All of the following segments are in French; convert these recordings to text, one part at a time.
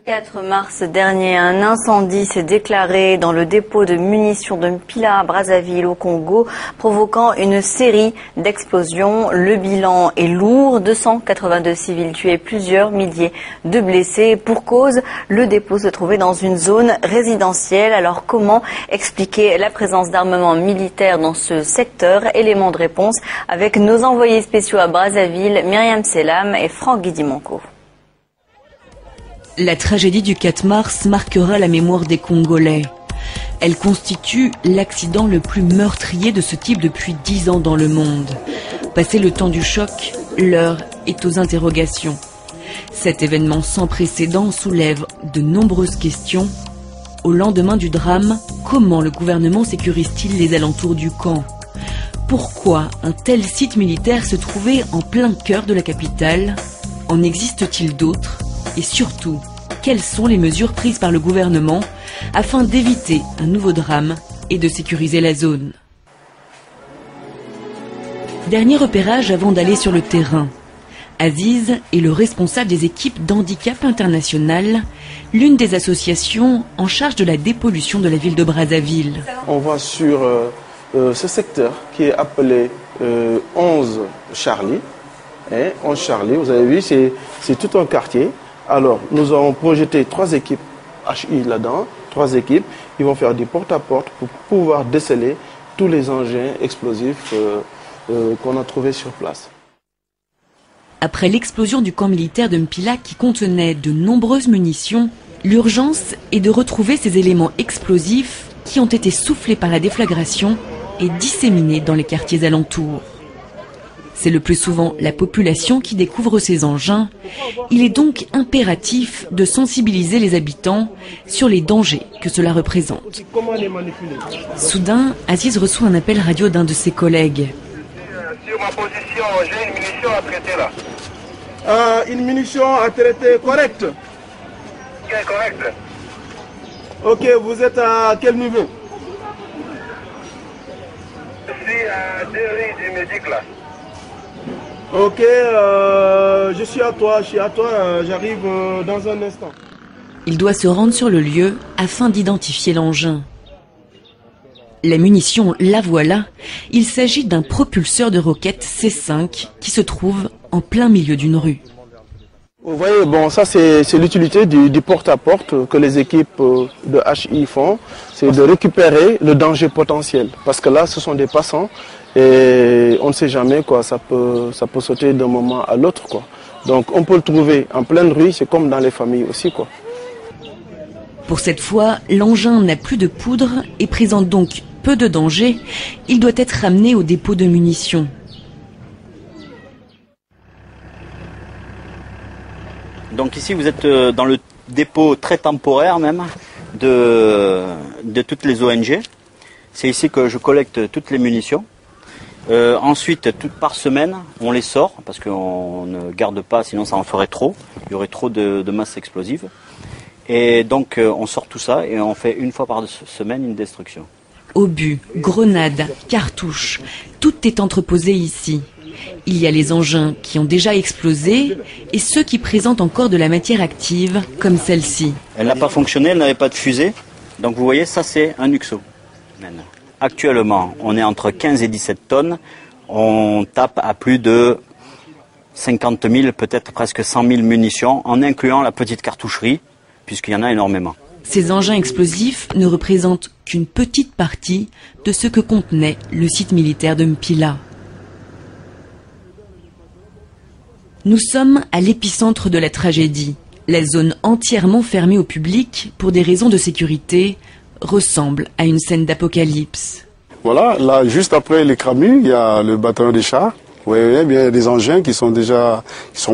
4 mars dernier, un incendie s'est déclaré dans le dépôt de munitions de Mpila à Brazzaville au Congo, provoquant une série d'explosions. Le bilan est lourd, 282 civils tués, plusieurs milliers de blessés. Pour cause, le dépôt se trouvait dans une zone résidentielle. Alors comment expliquer la présence d'armements militaires dans ce secteur? Élément de réponse avec nos envoyés spéciaux à Brazzaville, Myriam Selam et Franck Guidimanco. La tragédie du 4 mars marquera la mémoire des Congolais. Elle constitue l'accident le plus meurtrier de ce type depuis 10 ans dans le monde. Passé le temps du choc, l'heure est aux interrogations. Cet événement sans précédent soulève de nombreuses questions. Au lendemain du drame, comment le gouvernement sécurise-t-il les alentours du camp? Pourquoi un tel site militaire se trouvait en plein cœur de la capitale? En existe-t-il d'autres? Et surtout, quelles sont les mesures prises par le gouvernement afin d'éviter un nouveau drame et de sécuriser la zone? Dernier repérage avant d'aller sur le terrain. Aziz est le responsable des équipes d'handicap international, l'une des associations en charge de la dépollution de la ville de Brazzaville. On va sur ce secteur qui est appelé 11 Charlie. 11 Charlie, vous avez vu, c'est tout un quartier. Alors, nous avons projeté 3 équipes HI là-dedans, 3 équipes. Ils vont faire du porte-à-porte pour pouvoir déceler tous les engins explosifs qu'on a trouvés sur place. Après l'explosion du camp militaire de Mpila qui contenait de nombreuses munitions, l'urgence est de retrouver ces éléments explosifs qui ont été soufflés par la déflagration et disséminés dans les quartiers alentours. C'est le plus souvent la population qui découvre ces engins. Il est donc impératif de sensibiliser les habitants sur les dangers que cela représente. Soudain, Aziz reçoit un appel radio d'un de ses collègues. Sur ma position, j'ai une munition à traiter là. Une munition à traiter correcte. Ok, correct. Ok, vous êtes à quel niveau? Je suis à 2 rues du Médic là. Ok, je suis à toi, j'arrive dans un instant. Il doit se rendre sur le lieu afin d'identifier l'engin. La munition, la voilà. Il s'agit d'un propulseur de roquette C5 qui se trouve en plein milieu d'une rue. Vous voyez, bon, ça c'est l'utilité du porte-à-porte que les équipes de HI font. C'est de récupérer le danger potentiel. Parce que là, ce sont des passants. Et on ne sait jamais, quoi, ça peut sauter d'un moment à l'autre, quoi. Donc on peut le trouver en pleine rue, c'est comme dans les familles aussi, quoi. Pour cette fois, l'engin n'a plus de poudre et présente donc peu de danger. Il doit être ramené au dépôt de munitions. Donc ici vous êtes dans le dépôt très temporaire même de toutes les ONG. C'est ici que je collecte toutes les munitions. Ensuite, par semaine, on les sort parce qu'on ne garde pas, sinon ça en ferait trop. Il y aurait trop de masse explosive. Et donc, on sort tout ça et on fait une fois par semaine une destruction. Obus, grenades, cartouches, tout est entreposé ici. Il y a les engins qui ont déjà explosé et ceux qui présentent encore de la matière active, comme celle-ci. Elle n'a pas fonctionné, elle n'avait pas de fusée. Donc vous voyez, ça c'est un UXO. Actuellement, on est entre 15 et 17 tonnes. On tape à plus de 50 000, peut-être presque 100 000 munitions, en incluant la petite cartoucherie, puisqu'il y en a énormément. Ces engins explosifs ne représentent qu'une petite partie de ce que contenait le site militaire de Mpila. Nous sommes à l'épicentre de la tragédie. La zone entièrement fermée au public pour des raisons de sécurité ressemble à une scène d'apocalypse. Voilà, là, juste après les Cramus, il y a le bataillon des chars. Oui, il y a des engins qui sont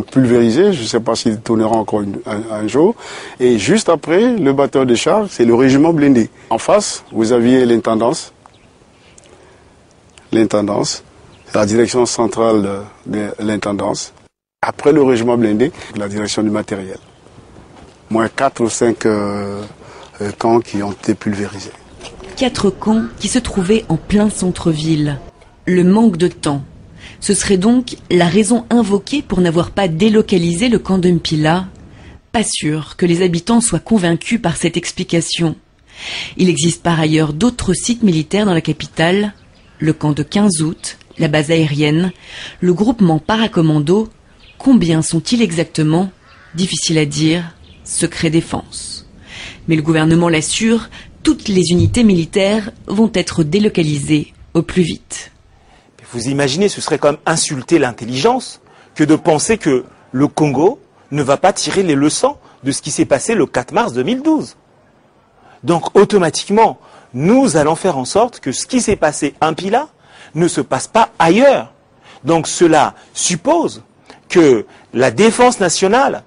pulvérisés. Je ne sais pas s'ils tourneront encore un jour. Et juste après le bataillon des chars, c'est le régiment blindé. En face, vous aviez l'intendance. L'intendance, la direction centrale de l'intendance. Après le régiment blindé, la direction du matériel. Moins 4 ou 5 camps qui ont été pulvérisés. 4 camps qui se trouvaient en plein centre-ville. Le manque de temps. Ce serait donc la raison invoquée pour n'avoir pas délocalisé le camp de Mpila. pas sûr que les habitants soient convaincus par cette explication. Il existe par ailleurs d'autres sites militaires dans la capitale, le camp de 15 août, la base aérienne, le groupement paracommando. Combien sont-ils exactement? Difficile à dire, secret défense. Mais le gouvernement l'assure, toutes les unités militaires vont être délocalisées au plus vite. Vous imaginez, ce serait quand même insulter l'intelligence que de penser que le Congo ne va pas tirer les leçons de ce qui s'est passé le 4 mars 2012. Donc automatiquement, nous allons faire en sorte que ce qui s'est passé à Mpila ne se passe pas ailleurs. Donc cela suppose que la défense nationale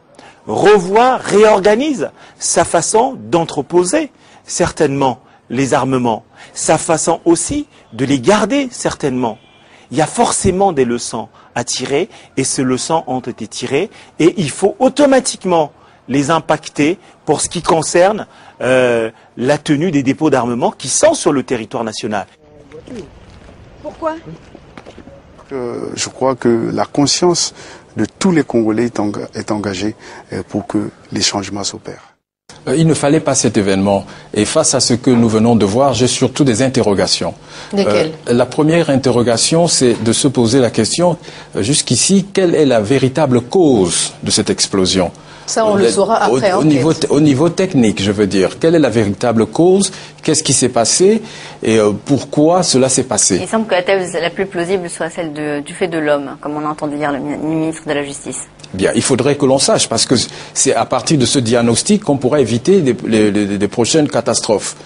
réorganise sa façon d'entreposer certainement les armements, sa façon aussi de les garder certainement. Il y a forcément des leçons à tirer et ces leçons ont été tirées et il faut automatiquement les impacter pour ce qui concerne la tenue des dépôts d'armement qui sont sur le territoire national. Pourquoi ? Je crois que la conscience de tous les Congolais est engagée pour que les changements s'opèrent. Il ne fallait pas cet événement. Et face à ce que nous venons de voir, j'ai surtout des interrogations. Lesquelles ? La première interrogation, c'est de se poser la question, jusqu'ici, quelle est la véritable cause de cette explosion ? Ça, on le saura après. Au niveau technique, je veux dire. Quelle est la véritable cause? Qu'est-ce qui s'est passé? Et pourquoi cela s'est passé? Il semble que la thèse la plus plausible soit celle du fait de l'homme, comme on a entendu hier le ministre de la Justice. Bien, il faudrait que l'on sache, parce que c'est à partir de ce diagnostic qu'on pourra éviter des prochaines catastrophes.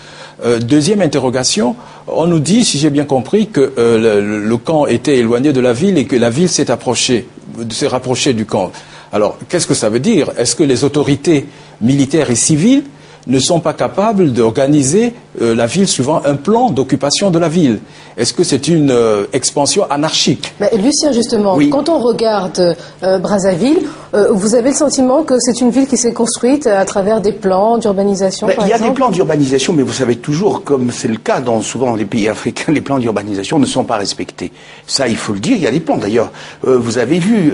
Deuxième interrogation, on nous dit, si j'ai bien compris, que le camp était éloigné de la ville et que la ville s'est rapprochée du camp. Alors, qu'est-ce que ça veut dire? Est-ce que les autorités militaires et civiles ne sont pas capables d'organiser la ville suivant un plan d'occupation de la ville? Est-ce que c'est une expansion anarchique? Lucien, justement, oui. Quand on regarde Brazzaville, vous avez le sentiment que c'est une ville qui s'est construite à travers des plans d'urbanisation, par exemple? Il y a des plans d'urbanisation, mais vous savez toujours, comme c'est le cas dans souvent les pays africains, les plans d'urbanisation ne sont pas respectés. Ça, il faut le dire, il y a des plans. D'ailleurs, vous avez vu,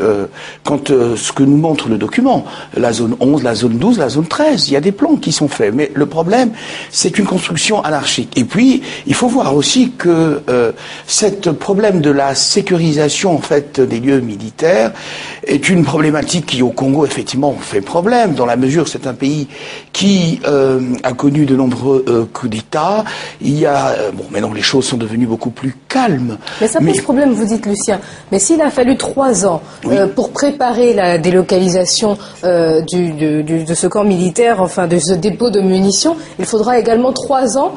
ce que nous montre le document, la zone 11, la zone 12, la zone 13, il y a des plans qui sont faits. Mais le problème, c'est une construction anarchique. Et puis, il faut voir aussi que ce problème de la sécurisation en fait des lieux militaires est une problématique qui au Congo effectivement fait problème dans la mesure où c'est un pays qui a connu de nombreux coups d'État. Il y a maintenant les choses sont devenues beaucoup plus calmes. Mais ça pose problème, vous dites, Lucien. Mais s'il a fallu 3 ans pour préparer la délocalisation de ce camp militaire, enfin de ce dépôt de munitions, il faudra également 3 ans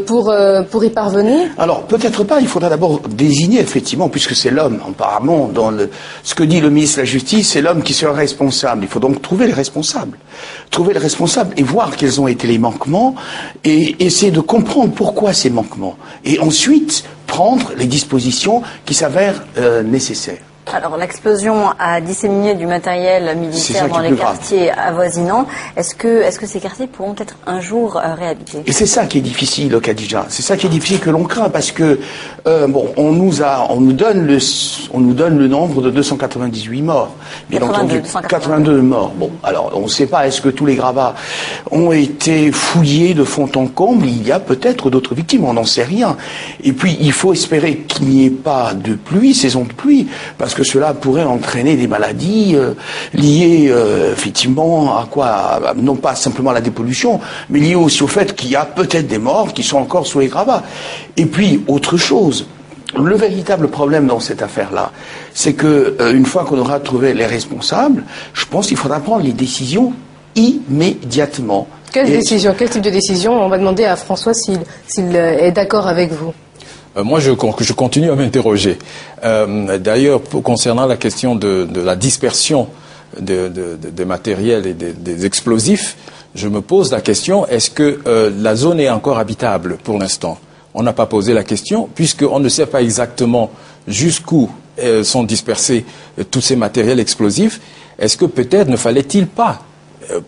pour y parvenir? Alors peut-être pas, il faudra d'abord désigner effectivement, puisque c'est l'homme, apparemment, dans ce que dit le ministre de la Justice, c'est l'homme qui sera responsable. Il faut donc trouver les responsables. Trouver les responsables et voir quels ont été les manquements et essayer de comprendre pourquoi ces manquements. Et ensuite, prendre les dispositions qui s'avèrent nécessaires. Alors l'explosion a disséminé du matériel militaire dans les quartiers avoisinants. Est-ce que ces quartiers pourront être un jour réhabités? Et c'est ça qui est difficile, Khadija. C'est ça qui est difficile, que l'on craint, parce que on nous donne le nombre de 298 morts. Bien entendu, 82 morts. Bon, alors on ne sait pas, est-ce que tous les gravats ont été fouillés de fond en comble? Il y a peut-être d'autres victimes, on n'en sait rien. Et puis il faut espérer qu'il n'y ait pas de pluie, saison de pluie, parce que cela pourrait entraîner des maladies liées effectivement à quoi? Non pas simplement à la dépollution, mais liées aussi au fait qu'il y a peut-être des morts qui sont encore sous les gravats. Et puis, autre chose, le véritable problème dans cette affaire-là, c'est que une fois qu'on aura trouvé les responsables, je pense qu'il faudra prendre les décisions immédiatement. Quelle décision? Quel type de décision? On va demander à François s'il est d'accord avec vous. Moi, je continue à m'interroger. D'ailleurs, concernant la question de la dispersion des matériels et des explosifs, je me pose la question, est-ce que la zone est encore habitable pour l'instant? On n'a pas posé la question, puisqu'on ne sait pas exactement jusqu'où sont dispersés tous ces matériels explosifs. Est-ce que peut-être ne fallait-il pas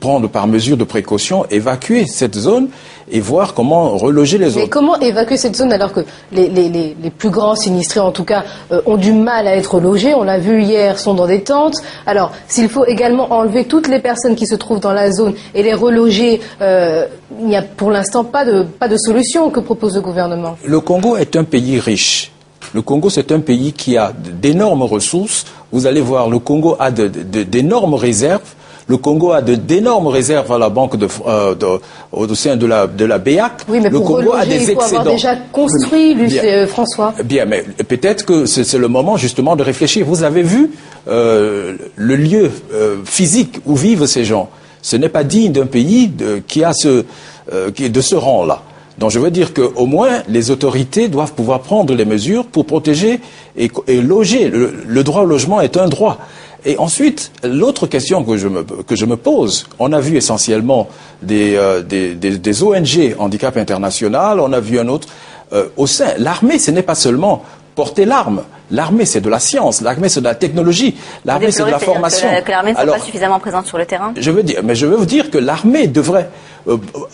prendre par mesure de précaution, évacuer cette zone et voir comment reloger les autres. Mais comment évacuer cette zone alors que les plus grands sinistrés, en tout cas, ont du mal à être logés? On l'a vu hier, sont dans des tentes. Alors, s'il faut également enlever toutes les personnes qui se trouvent dans la zone et les reloger, il n'y a pour l'instant pas de solution. Que propose le gouvernement? Le Congo est un pays riche. Le Congo, c'est un pays qui a d'énormes ressources. Vous allez voir, le Congo a d'énormes réserves. Le Congo a d'énormes réserves à la banque au sein de la BEAC. Oui, mais le pour Congo reloger, a des il faut excédents. avoir déjà construit, François. Bien, mais peut-être que c'est le moment justement de réfléchir. Vous avez vu le lieu physique où vivent ces gens. Ce n'est pas digne d'un pays qui est de ce rang-là. Donc je veux dire qu'au moins les autorités doivent pouvoir prendre les mesures pour protéger et loger. Le droit au logement est un droit. Et ensuite, l'autre question que je me pose, on a vu essentiellement des ONG Handicap International, on a vu un autre au sein. L'armée, ce n'est pas seulement porter l'arme. L'armée, c'est de la science. L'armée, c'est de la technologie. L'armée, c'est de la formation. Que l'armée ne soit pas suffisamment présente sur le terrain. Je veux vous dire que l'armée devrait,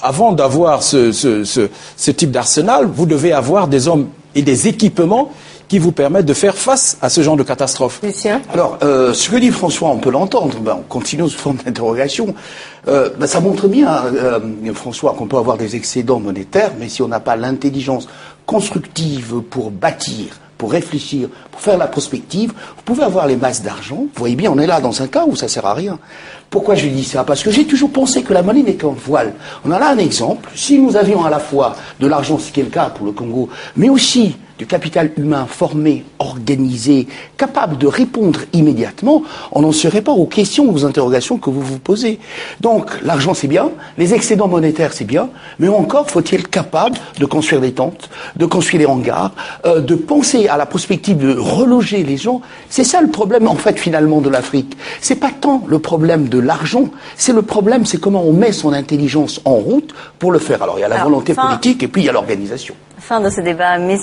avant d'avoir ce type d'arsenal, vous devez avoir des hommes et des équipements qui vous permettent de faire face à ce genre de catastrophe. Lucien ? Alors, ce que dit François, on peut l'entendre. On continue sous forme d'interrogation. Ça montre bien, François, qu'on peut avoir des excédents monétaires, mais si on n'a pas l'intelligence constructive pour bâtir, pour réfléchir, pour faire la prospective, vous pouvez avoir les masses d'argent. Vous voyez bien, on est là dans un cas où ça sert à rien. Pourquoi je dis ça? Parce que j'ai toujours pensé que la monnaie n'est qu'un voile. On a là un exemple. Si nous avions à la fois de l'argent, ce qui est le cas pour le Congo, mais aussi du capital humain formé, organisé, capable de répondre immédiatement, on n'en serait pas aux questions, aux interrogations que vous vous posez. Donc, l'argent c'est bien, les excédents monétaires c'est bien, mais encore faut-il être capable de construire des tentes, de construire des hangars, de penser à la perspective de reloger les gens. C'est ça le problème, en fait, finalement, de l'Afrique. C'est pas tant le problème de l'argent, c'est le problème, c'est comment on met son intelligence en route pour le faire. Alors, il y a la volonté politique et puis il y a l'organisation. Fin de ce débat, messieurs.